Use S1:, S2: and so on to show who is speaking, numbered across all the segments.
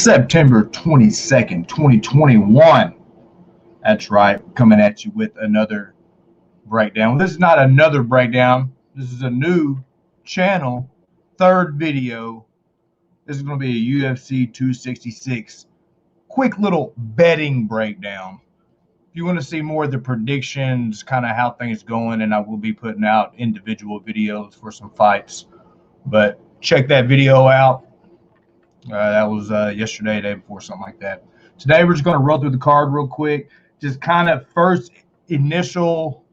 S1: September 22nd, 2021. That's right, coming at you with another breakdown. This is not another breakdown. This is a new channel, third video. This is going to be a UFC 266 quick little betting breakdown. If you want to see more of the predictions, kind of how things going, and I will be putting out individual videos for some fights. But check that video out. That was yesterday, day before, something like that. Today, we're just going to roll through the card real quick. Just kind of first initial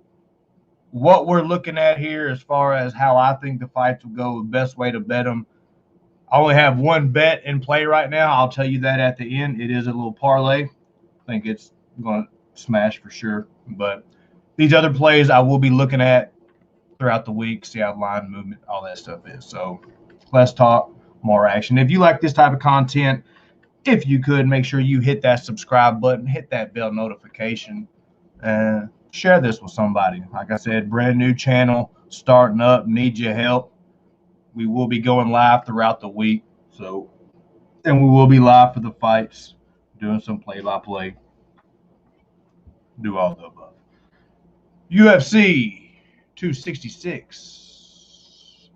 S1: what we're looking at here as far as how I think the fights will go, the best way to bet them. I only have one bet in play right now. I'll tell you that at the end. It is a little parlay. I think it's going to smash for sure. But these other plays I will be looking at throughout the week, see how line movement, all that stuff is. So let's talk more action. If you like this type of content, if you could, make sure you hit that subscribe button, hit that bell notification, and share this with somebody. Like I said, brand new channel, starting up, need your help. We will be going live throughout the week. And we will be live for the fights, doing some play-by-play. Do all the above. UFC 266.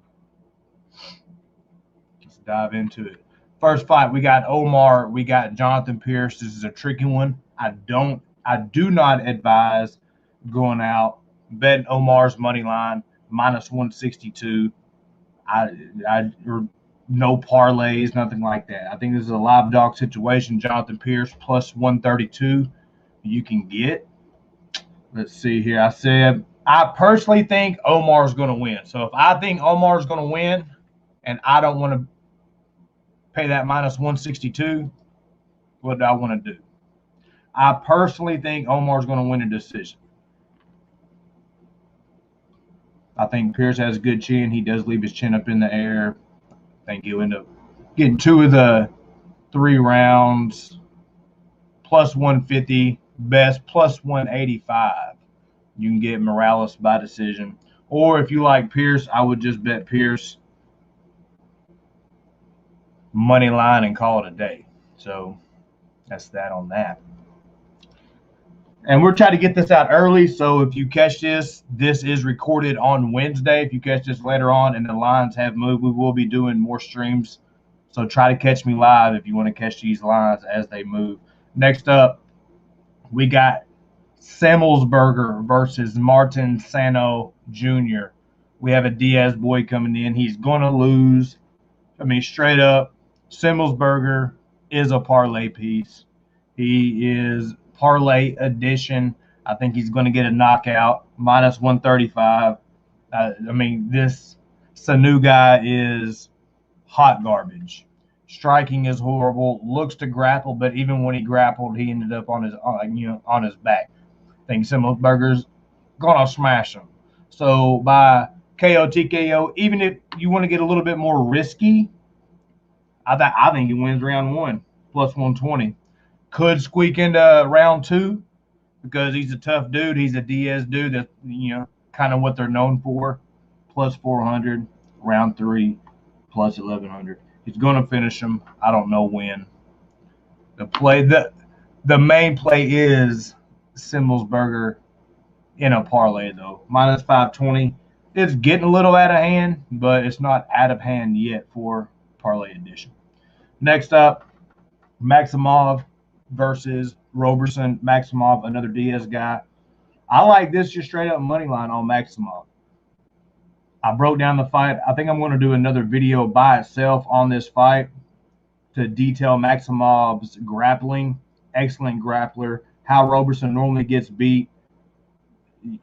S1: Let's dive into it. First fight, we got Omar, we got Jonathan Pierce. This is a tricky one. I do not advise going out betting Omar's money line minus 162. Or no parlays, nothing like that. I think this is a live dog situation. Jonathan Pierce plus 132 you can get. Let's see here. I said I personally think Omar's going to win. So if I think Omar's going to win and I don't want to pay that minus 162, what do I want to do? I personally think Omar's going to win a decision. I think Pierce has a good chin. He does leave his chin up in the air. I think he'll end up getting 2 of the 3 rounds, plus 150, best plus 185. You can get Moraes by decision. Or if you like Pierce, I would just bet Pierce money line and call it a day. So that's that on that. And we're trying to get this out early, so if you catch this is recorded on Wednesday. If you catch this later on and the lines have moved, we will be doing more streams. So try to catch me live if you want to catch these lines as they move. Next up, we got Semelberger versus Martin Sano Jr. We have a Diaz boy coming in. He's going to lose. I mean, straight up, Semelberger is a parlay piece. He is parlay edition. I think he's going to get a knockout, minus 135. I mean, this Sanu guy is hot garbage. Striking is horrible. Looks to grapple, but even when he grappled, he ended up on his back. I think Semelberger's going to smash him. So by KO, TKO, even if you want to get a little bit more risky, I think he wins round 1, plus 120. Could squeak into round 2 because he's a tough dude. He's a Diaz dude. That's, kind of what they're known for. Plus 400. Round 3, plus 1100. He's going to finish him. I don't know when. The main play is Semelberger in a parlay, though. Minus 520. It's getting a little out of hand, but it's not out of hand yet for parlay edition. Next up, Maximov versus Roberson. Maximov, another Diaz guy. I like this just straight up money line on Maximov. I broke down the fight. I think I'm going to do another video by itself on this fight to detail Maximov's grappling. Excellent grappler. How Roberson normally gets beat.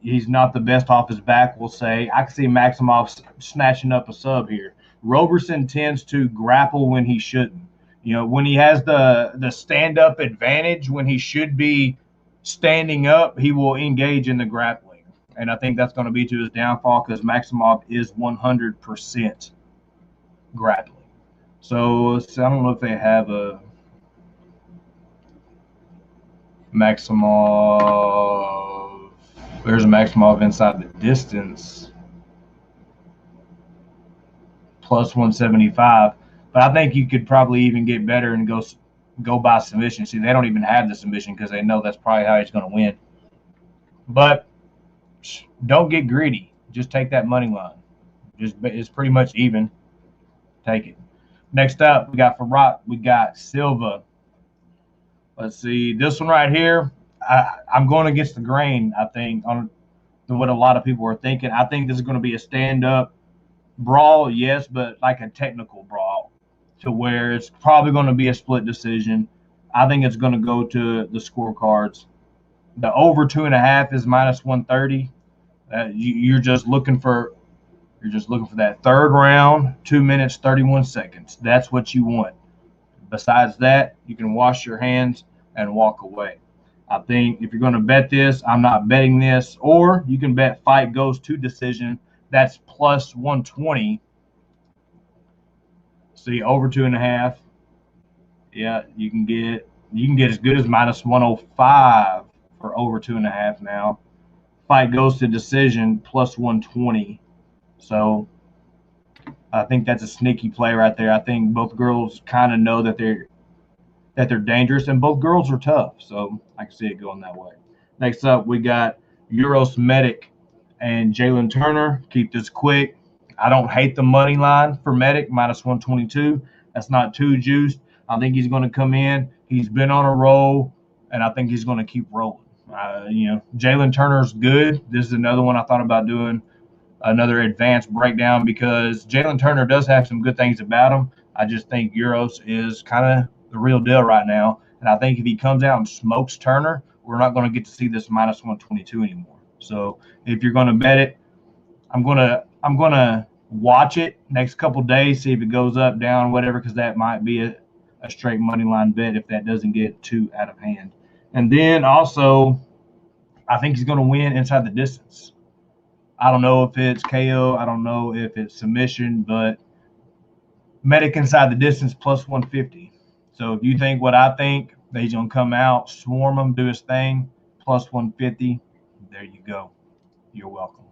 S1: He's not the best off his back, we'll say. I can see Maximov snatching up a sub here. Roberson tends to grapple when he shouldn't. When he has the stand-up advantage, when he should be standing up, he will engage in the grappling. And I think that's going to be to his downfall because Maximov is 100% grappling. So I don't know if they have a Maximov. There's a Maximov inside the distance. Plus 175. But I think you could probably even get better and go go by submission. See, they don't even have the submission because they know that's probably how he's going to win. But don't get greedy. Just take that money line. It's pretty much even. Take it. Next up, we got Fiorot. We got Silva. Let's see. This one right here, I'm going against the grain, I think, on what a lot of people are thinking. I think this is going to be a stand-up brawl, yes, but like a technical brawl to where it's probably going to be a split decision. I think it's going to go to the scorecards. The over 2.5 is -130. You're just looking for that third round, 2 minutes, 31 seconds. That's what you want. Besides that, you can wash your hands and walk away. I think if you're going to bet this, I'm not betting this. Or you can bet fight goes to decision. That's +120. See, over 2.5. Yeah, you can get as good as -105 for over 2.5 now. Fight goes to decision +120. So I think that's a sneaky play right there. I think both girls kind of know that they're dangerous, and both girls are tough. So I can see it going that way. Next up, we got Uros Medic and Jalin Turner. Keep this quick. I don't hate the money line for Medic, -122. That's not too juiced. I think he's going to come in. He's been on a roll, and I think he's going to keep rolling. Jalin Turner's good. This is another one I thought about doing another advanced breakdown because Jalin Turner does have some good things about him. I just think Uros is kind of the real deal right now. And I think if he comes out and smokes Turner, we're not going to get to see this -122 anymore. So if you're going to bet it, I'm gonna watch it next couple days, see if it goes up, down, whatever, because that might be a straight money line bet if that doesn't get too out of hand. And then also, I think he's going to win inside the distance. I don't know if it's KO. I don't know if it's submission, but Medic inside the distance +150. So if you think what I think, that he's going to come out, swarm him, do his thing, +150, there you go. You're welcome.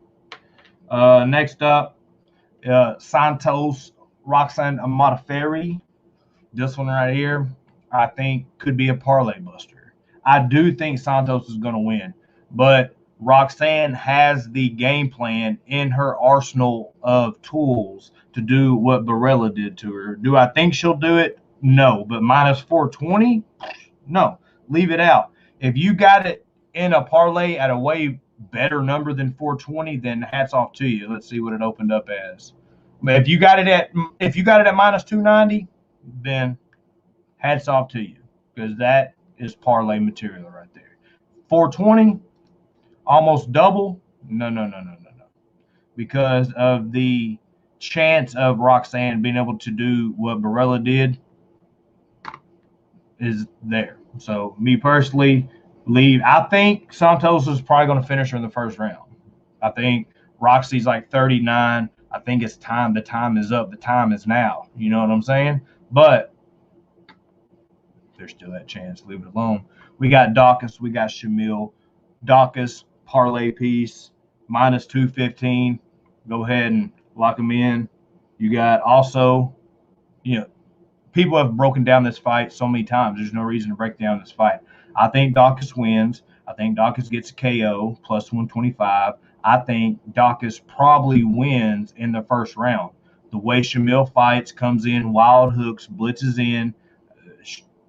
S1: Next up, Santos, Roxanne, Modaferri. This one right here, I think could be a parlay buster. I do think Santos is going to win, but Roxanne has the game plan in her arsenal of tools to do what Barella did to her. Do I think she'll do it? No, but -420? No, leave it out. If you got it in a parlay at a way better number than 420, then hats off to you. Let's see what it opened up as. If you got it at -290, then hats off to you, because that is parlay material right there. 420, almost double. No. Because of the chance of Roxanne being able to do what Barella did is there. So me personally, I think Santos is probably going to finish her in the first round. I think Roxy's like 39. I think it's time. The time is up. The time is now. You know what I'm saying? But there's still that chance. Leave it alone. We got Dawkins. We got Shamil. Dawkins, parlay piece, -215. Go ahead and lock him in. You got also, people have broken down this fight so many times. There's no reason to break down this fight. I think Dawkins wins. I think Dawkins gets a KO, +125. I think Dawkins probably wins in the first round. The way Shamil fights, comes in, wild hooks, blitzes in.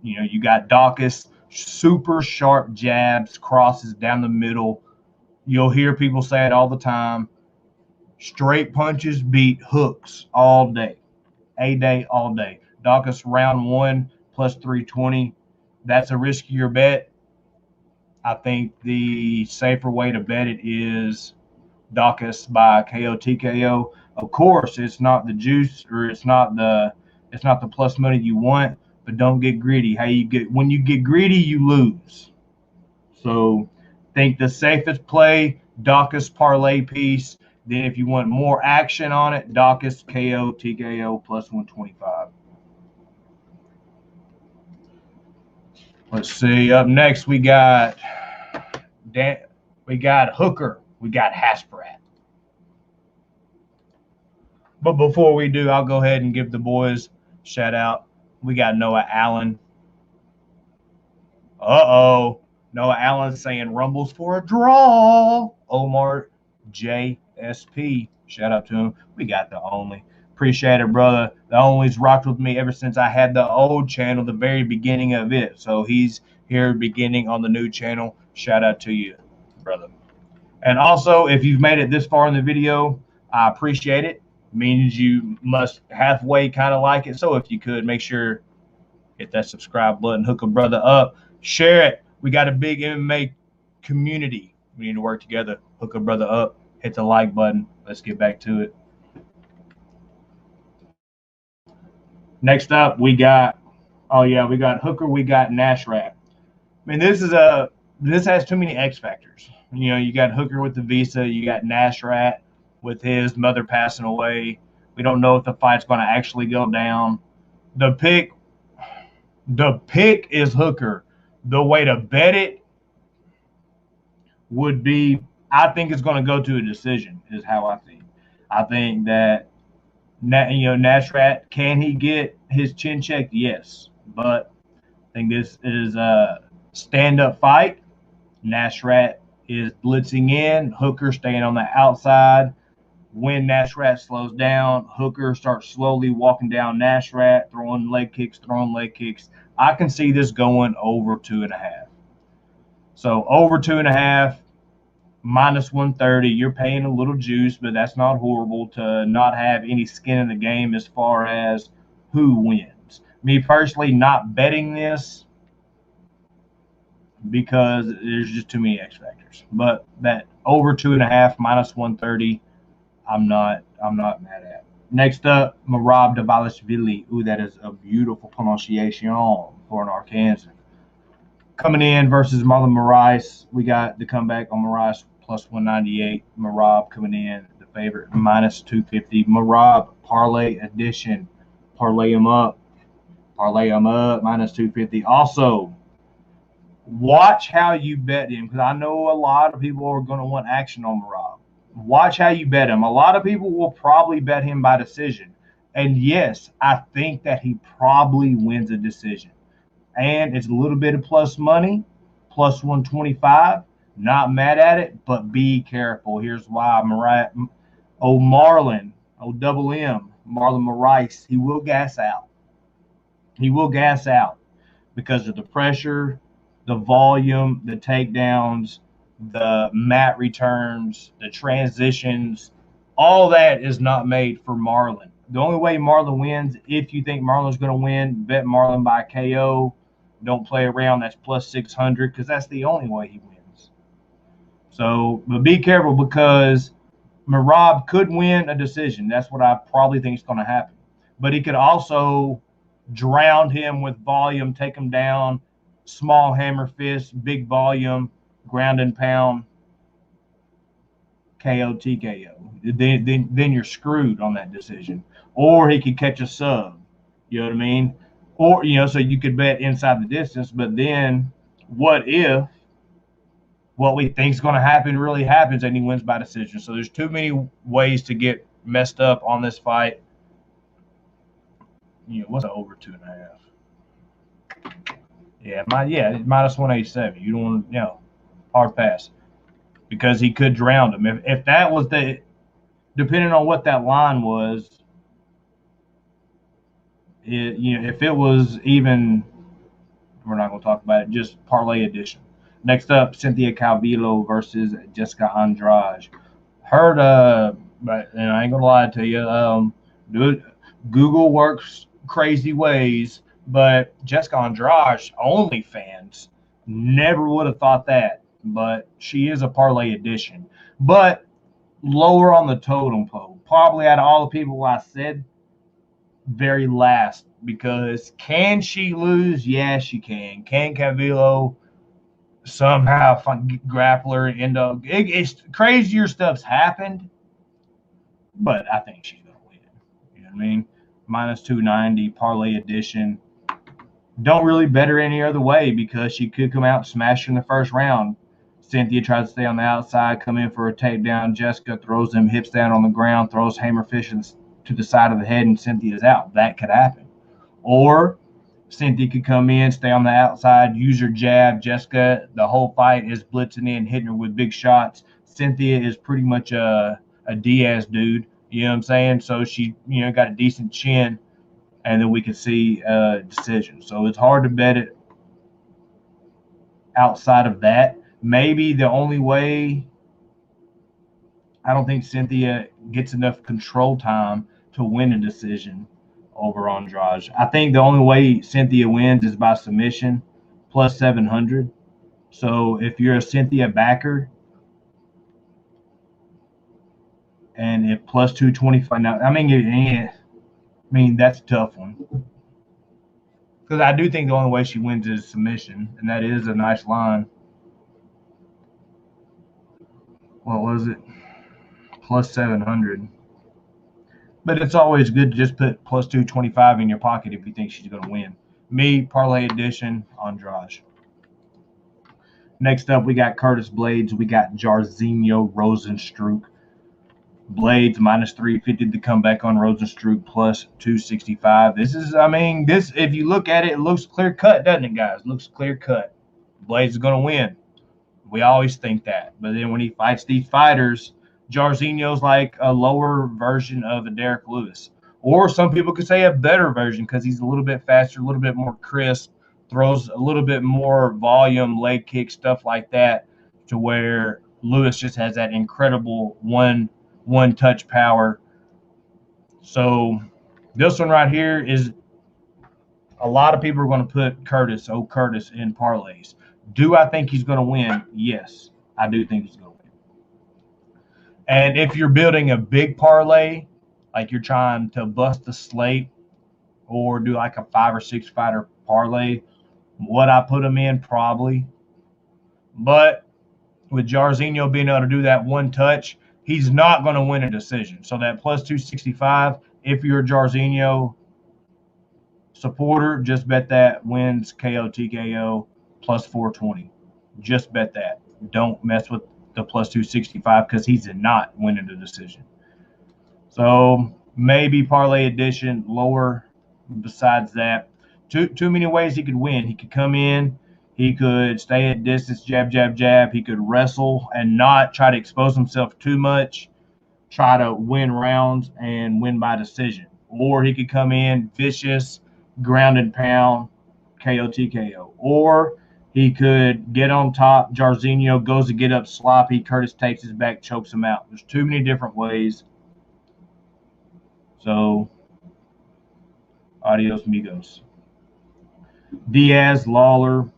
S1: You got Dawkins, super sharp jabs, crosses down the middle. You'll hear people say it all the time. Straight punches beat hooks all day. All day. Dawkins round 1 +320. That's a riskier bet. I think the safer way to bet it is Dawkins by KO TKO. Of course, it's not the juice, or it's not the plus money you want, but don't get greedy. When you get greedy, you lose. So think the safest play, Dawkins parlay piece. Then if you want more action on it, Dawkins KO TKO +125. Let's see. Up next, we got Hooker. We got Haqparast. But before we do, I'll go ahead and give the boys a shout out. We got Noah Allen. Uh-oh. Noah Allen saying rumbles for a draw. Omar JSP. Shout out to him. We got the only. Appreciate it, brother. The only's rocked with me ever since I had the old channel, the very beginning of it. So he's here beginning on the new channel. Shout out to you, brother. And also, if you've made it this far in the video, I appreciate it. Means you must halfway kind of like it. So if you could, make sure hit that subscribe button, hook a brother up, share it. We got a big MMA community. We need to work together, hook a brother up, hit the like button. Let's get back to it. Next up, we got Hooker, we got Nasrat. I mean, this has too many X factors. You know, you got Hooker with the visa, you got Nasrat with his mother passing away. We don't know if the fight's going to actually go down. The pick is Hooker. The way to bet it would be, I think it's going to go to a decision, is how I think. I think that, Nasrat, can he get his chin checked? Yes. But I think this is a stand-up fight. Nasrat is blitzing in. Hooker staying on the outside. When Nasrat slows down, Hooker starts slowly walking down Nasrat, throwing leg kicks. I can see this going over 2.5. So over 2.5, minus 130. You're paying a little juice, but that's not horrible to not have any skin in the game as far as who wins. Me personally, not betting this because there's just too many X factors. But that over 2.5, minus 130, I'm not mad at. Next up, Merab Dvalishvili. Ooh, that is a beautiful pronunciation for an Arkansan. Coming in versus Marlon Moraes. We got the comeback on Moraes plus 198. Merab coming in, the favorite, minus 250. Merab parlay edition. Parlay him up, minus 250. Also, watch how you bet him, because I know a lot of people are going to want action on Merab. Watch how you bet him. A lot of people will probably bet him by decision. And yes, I think that he probably wins a decision. And it's a little bit of plus money, plus 125. Not mad at it, but be careful. Here's why. Marlon, double M, Marlon Moraes, he will gas out. He will gas out because of the pressure, the volume, the takedowns, the mat returns, the transitions. All that is not made for Marlon. The only way Marlon wins, if you think Marlon's going to win, bet Marlon by KO. Don't play around. That's plus 600 because that's the only way he wins. So, but be careful because Merab could win a decision. That's what I probably think is going to happen. But he could also drown him with volume, take him down, small hammer fist, big volume, ground and pound, KO, TKO. Then you're screwed on that decision. Or he could catch a sub. You know what I mean? Or, so you could bet inside the distance. But then what if what we think is going to happen really happens and he wins by decision? So there's too many ways to get messed up on this fight. What's an over 2.5? Yeah, minus 187. You don't want, hard pass. Because he could drown him. If that was depending on what that line was, if it was even, we're not going to talk about it, just parlay edition. Next up, Cynthia Calvillo versus Jessica Andrade. Heard, but I ain't going to lie to you, Google works crazy ways, but Jessica Andrade, OnlyFans, never would have thought that. But she is a parlay edition. But lower on the totem pole. Probably out of all the people I said, very last. Because can she lose? Yeah, she can. Can Calvillo somehow grappler and end up? It's crazier stuff's happened. But I think she's going to win. You know what I mean? Minus 290, parlay edition. Don't really bet her any other way because she could come out and smash her in the first round. Cynthia tries to stay on the outside, come in for a takedown. Jessica throws them hips down on the ground, throws hammer fish to the side of the head, and Cynthia's out. That could happen. Or Cynthia could come in, stay on the outside, use her jab. Jessica, the whole fight, is blitzing in, hitting her with big shots. Cynthia is pretty much a Diaz dude. You know what I'm saying? So she, got a decent chin, and then we could see a decision. So it's hard to bet it outside of that. Maybe the only way, I don't think Cynthia gets enough control time to win a decision over Andrade. I think the only way Cynthia wins is by submission, plus 700. So if you're a Cynthia backer, and at plus 225, now that's a tough one, because I do think the only way she wins is submission, and that is a nice line. What was it? Plus 700. But it's always good to just put plus 225 in your pocket if you think she's going to win. Me, parlay edition, Andrade. Next up, we got Curtis Blades. We got Jairzinho Rozenstruik. Blades minus 350 to come back on Rozenstruik plus 265. This is, if you look at it, it looks clear cut, doesn't it, guys? It looks clear cut. Blades is going to win. We always think that. But then when he fights these fighters, Jairzinho's like a lower version of a Derek Lewis. Or some people could say a better version, because he's a little bit faster, a little bit more crisp, throws a little bit more volume, leg kick, stuff like that, to where Lewis just has that incredible one-touch power. So this one right here is, a lot of people are going to put Curtis in parlays. Do I think he's going to win? Yes, I do think he's going to win. And if you're building a big parlay, like you're trying to bust the slate or do like a 5 or 6 fighter parlay, would I put him in? Probably. But with Jairzinho being able to do that one touch, he's not going to win a decision. So that plus 265, if you're a Jairzinho supporter, just bet that wins KO TKO plus 420. Just bet that. Don't mess with the plus 265, because he's not winning the decision. So maybe parlay edition lower. Besides that, too many ways he could win. He could come in, he could stay at distance, jab, jab, jab. He could wrestle and not try to expose himself too much, try to win rounds and win by decision. Or he could come in vicious, ground and pound, KO TKO. Or he could get on top, Jairzinho goes to get up sloppy, Curtis takes his back, chokes him out. There's too many different ways. So, adios, amigos. Diaz, Lawler.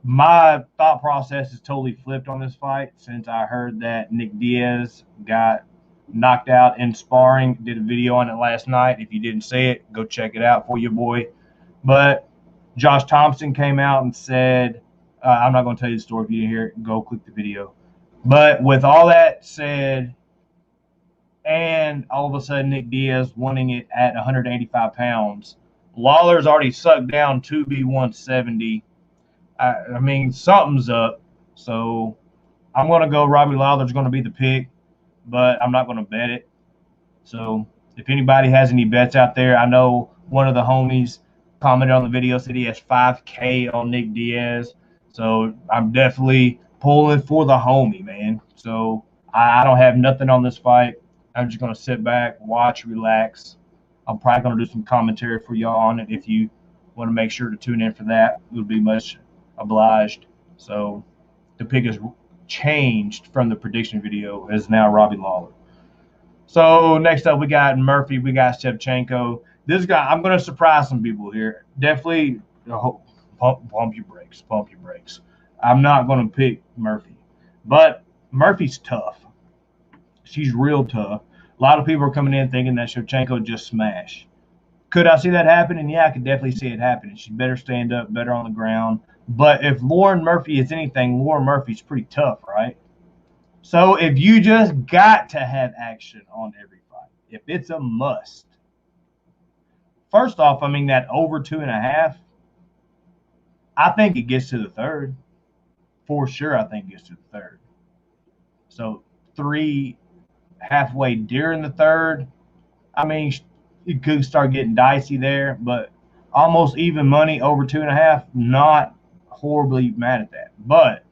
S1: My thought process is totally flipped on this fight since I heard that Nick Diaz got knocked out in sparring. Did a video on it last night. If you didn't see it, go check it out for your boy. But Josh Thompson came out and said, I'm not going to tell you the story. If you didn't hear it, go click the video. But with all that said, and all of a sudden Nick Diaz wanting it at 185 pounds, Lawler's already sucked down 2B170. Something's up. So I'm going to go Robbie Lawler's going to be the pick, but I'm not going to bet it. So if anybody has any bets out there, I know one of the homies commented on the video, said he has 5K on Nick Diaz. So I'm definitely pulling for the homie, man. So I don't have nothing on this fight. I'm just going to sit back, watch, relax. I'm probably going to do some commentary for y'all on it. If you want to make sure to tune in for that, it would be much obliged. So the pick is changed from the prediction video, is now Robbie Lawler. So next up, we got Murphy. We got Shevchenko. This guy, I'm going to surprise some people here. Definitely pump your brakes. Pump your brakes. I'm not going to pick Murphy. But Murphy's tough. She's real tough. A lot of people are coming in thinking that Shevchenko would just smash. Could I see that happening? Yeah, I could definitely see it happening. She better stand up, better on the ground. But if Lauren Murphy is anything, Lauren Murphy's pretty tough, right? So if you just got to have action on every fight, if it's a must, first off, that over 2.5, I think it gets to the third. For sure, I think it gets to the third. So 3 halfway during the third, it could start getting dicey there, but almost even money over 2.5. Not horribly mad at that. But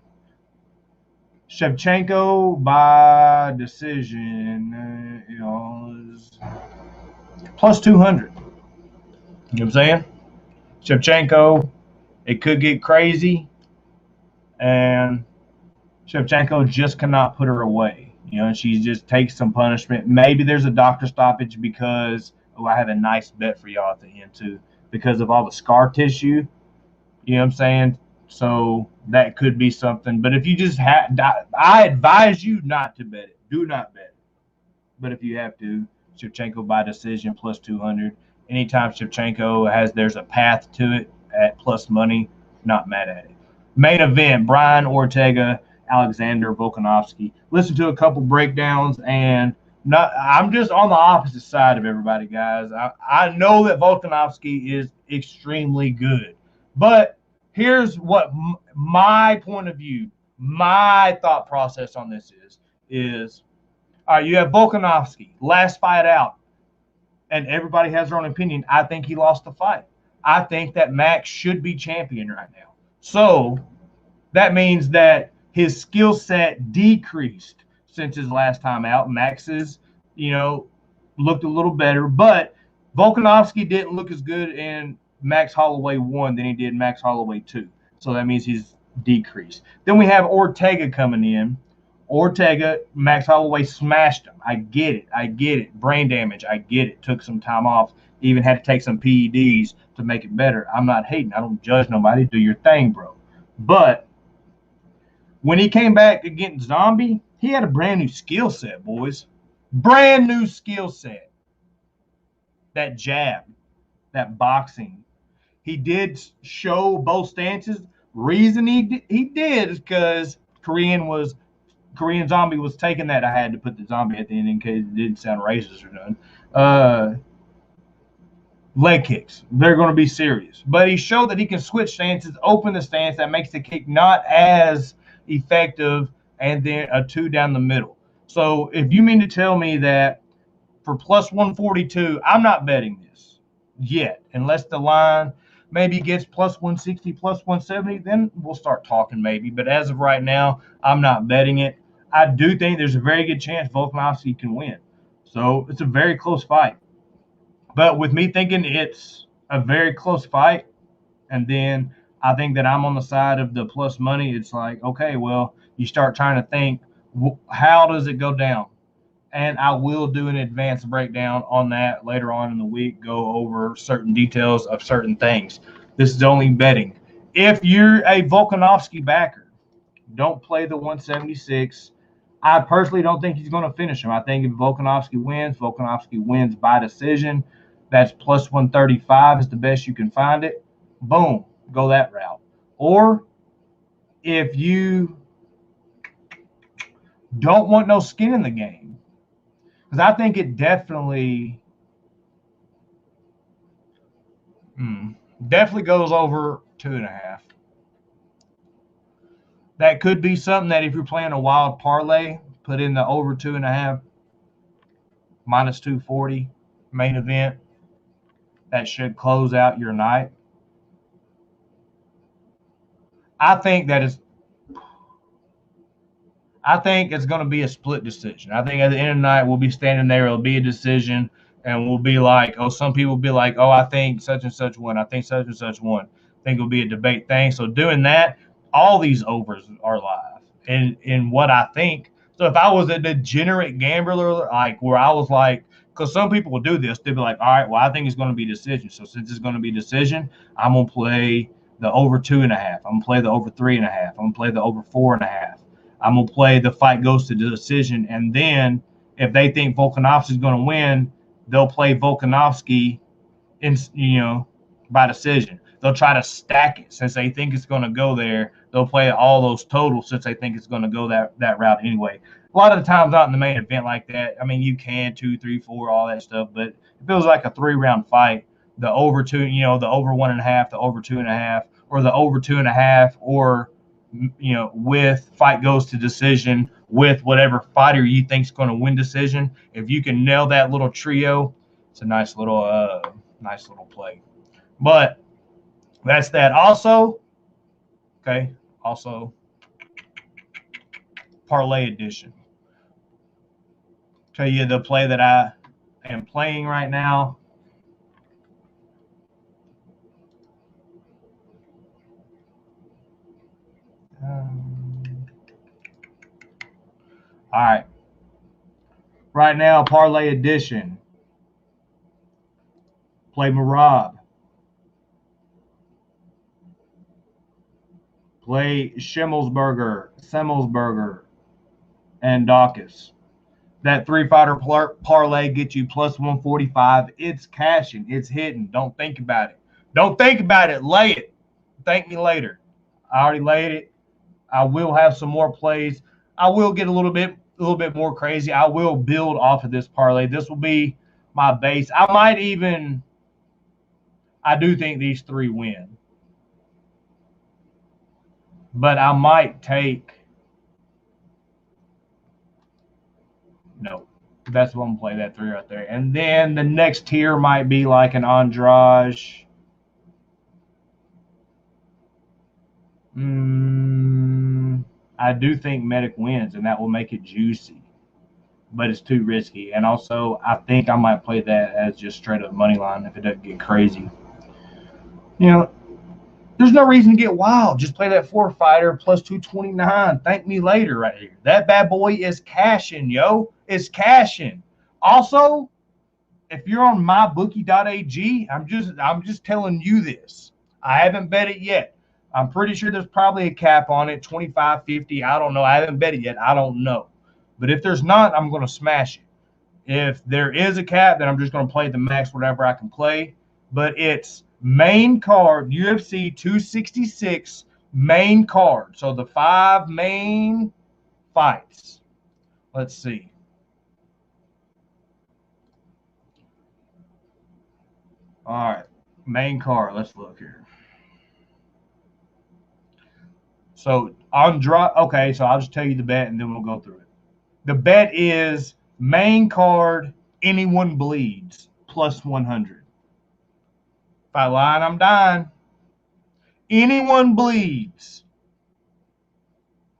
S1: Shevchenko by decision, is plus 200. You know what I'm saying? Shevchenko, it could get crazy, and Shevchenko just cannot put her away. And she just takes some punishment. Maybe there's a doctor stoppage because, I have a nice bet for y'all at the end too, because of all the scar tissue. You know what I'm saying? So that could be something. But if you just I advise you not to bet it. Do not bet it. But if you have to, Shevchenko by decision plus 200. Anytime Shevchenko there's a path to it at plus money, not mad at it. Main event, Brian Ortega, Alexander Volkanovski. Listen to a couple breakdowns, and I'm just on the opposite side of everybody, guys. I know that Volkanovski is extremely good, but here's what my point of view, my thought process on this is all right, you have Volkanovski, last fight out, and everybody has their own opinion. I think he lost the fight. I think that Max should be champion right now. So that means that his skill set decreased since his last time out. Max's, looked a little better, but Volkanovski didn't look as good in Max Holloway 1 than he did Max Holloway 2. So that means he's decreased. Then we have Ortega coming in. Ortega, Max Holloway smashed him. I get it. Brain damage. I get it. Took some time off. Even had to take some PEDs to make it better. I'm not hating. I don't judge nobody. Do your thing, bro. But when he came back against Zombie, he had a brand new skill set, boys. Brand new skill set. That jab, that boxing. He did show both stances. Reason he did is because Korean Zombie was taking that. I had to put the Zombie at the end in case it didn't sound racist or nothing. Leg kicks. They're going to be serious. But he showed that he can switch stances, open the stance. That makes the kick not as effective, and then a 2 down the middle. So if you mean to tell me that for plus 142, I'm not betting this yet, unless the line maybe gets plus 160, plus 170, then we'll start talking maybe. But as of right now, I'm not betting it. I do think there's a very good chance Volkanovski can win. So it's a very close fight. But with me thinking it's a very close fight, and then I think that I'm on the side of the plus money, it's like, okay, well, you start trying to think, how does it go down? And I will do an advanced breakdown on that later on in the week, go over certain details of certain things. This is only betting. If you're a Volkanovski backer, don't play the 176. I personally don't think he's going to finish him. I think if Volkanovski wins by decision. That's plus 135 is the best you can find it. Boom, go that route. Or if you don't want no skin in the game, because I think it definitely goes over 2.5. That could be something that if you're playing a wild parlay, put in the over 2.5, minus 240 main event. That should close out your night. I think it's going to be a split decision. I think at the end of the night, we'll be standing there. It'll be a decision, and we'll be like, some people will be like, I think such and such won. I think such and such won. I think it'll be a debate thing. So doing that, all these overs are live. And in what I think, so if I was a degenerate gambler, like where I was like, because some people will do this, they'll be like, all right, well, I think it's going to be decision. So since it's going to be decision, I'm going to play the over 2.5. I'm going to play the over 3.5. I'm going to play the over 4.5. I'm going to play the fight goes to the decision. And then if they think Volkanovski is going to win, they'll play Volkanovski by decision. They'll try to stack it since they think it's going to go there. They'll play all those totals since they think it's going to go that route anyway. A lot of the times out in the main event like that, I mean, you can 2, 3, 4, all that stuff. But if it was like a 3-round fight, the over 2, the over 1.5, the over 2.5, or the over 2.5, or with fight goes to decision with whatever fighter you think's going to win decision. If you can nail that little trio, it's a nice little play. But that's that. Also, okay, also parlay edition. Tell you the play that I am playing right now. All right. Right now, parlay edition. Play Merab. Play Semelberger, and Dawkins. That 3-fighter parlay gets you plus 145. It's cashing. It's hitting. Don't think about it. Don't think about it. Lay it. Thank me later. I already laid it. I will have some more plays. I will get a little bit more crazy. I will build off of this parlay. This will be my base. I do think these three win. But I might take. No. That's what I'm going to play, that three right there. And then the next tier might be like an Andrade. I do think Medic wins, and that will make it juicy. But it's too risky. And also, I think I might play that as just straight up money line if it doesn't get crazy. You know, there's no reason to get wild. Just play that 4-fighter plus 229. Thank me later right here. That bad boy is cashing, yo. It's cashing. Also, if you're on mybookie.ag, I'm just telling you this. I haven't bet it yet. I'm pretty sure there's probably a cap on it, 25, 50. I don't know. I haven't bet it yet. I don't know. But if there's not, I'm going to smash it. If there is a cap, then I'm just going to play the max whatever I can play. But it's main card, UFC 266 main card. So the 5 main fights. Let's see. All right. Main card. Let's look here. So Andrade. Okay, so I'll just tell you the bet and then we'll go through it. The bet is main card, anyone bleeds, plus 100. If I lie, I'm dying. Anyone bleeds,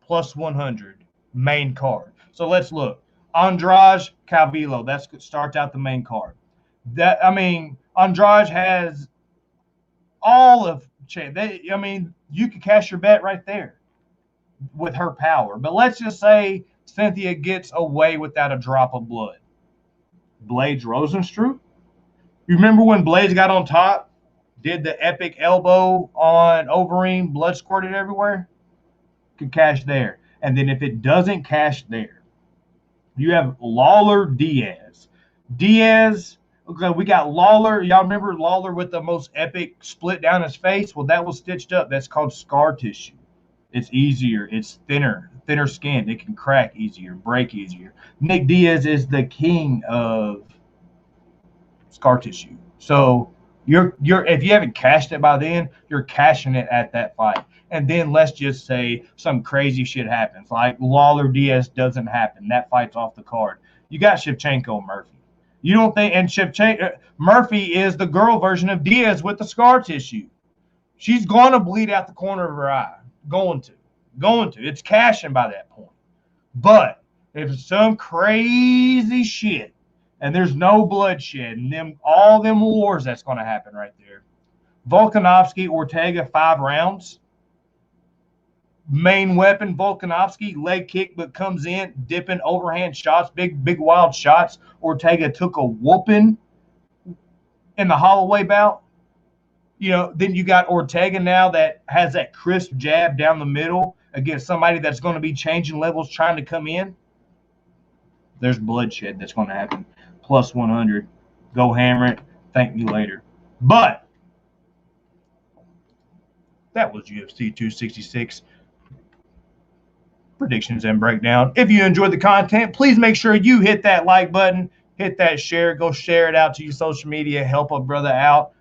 S1: plus 100. Main card. So let's look. Andrade, Calvillo. That starts out the main card. Andrade has all of. You could cash your bet right there with her power. But let's just say Cynthia gets away without a drop of blood. Blades Rosenstruck. You remember when Blades got on top, did the epic elbow on Overeem, blood squirted everywhere? Could cash there. And then if it doesn't cash there, you have Lawler, Diaz. Okay, we got Lawler. Y'all remember Lawler with the most epic split down his face? Well, that was stitched up. That's called scar tissue. It's easier. It's thinner skin. It can crack easier, break easier. Nick Diaz is the king of scar tissue. So you're if you haven't cashed it by then, you're cashing it at that fight. And then let's just say some crazy shit happens, like Lawler Diaz doesn't happen. That fight's off the card. You got Shevchenko Murphy. You don't think, and Shevchenko Murphy is the girl version of Diaz with the scar tissue. She's going to bleed out the corner of her eye. Going to. It's cashing by that point. But if it's some crazy shit and there's no bloodshed and all them wars that's going to happen right there. Volkanovski, Ortega, 5 rounds. Main weapon, Volkanovski, leg kick, but comes in, dipping overhand shots, big wild shots. Ortega took a whooping in the Holloway bout. Then you got Ortega now that has that crisp jab down the middle against somebody that's going to be changing levels trying to come in. There's bloodshed that's going to happen. Plus 100. Go hammer it. Thank me later. But that was UFC 266. Predictions and breakdown. If you enjoyed the content, please make sure you hit that like button, hit that share, go share it out to your social media, help a brother out.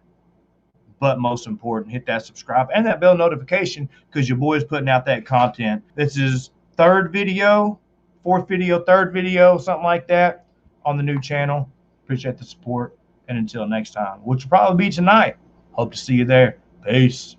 S1: But most important, hit that subscribe and that bell notification because your boy is putting out that content. This is third video, something like that on the new channel. Appreciate the support. And until next time, which will probably be tonight, Hope to see you there. Peace.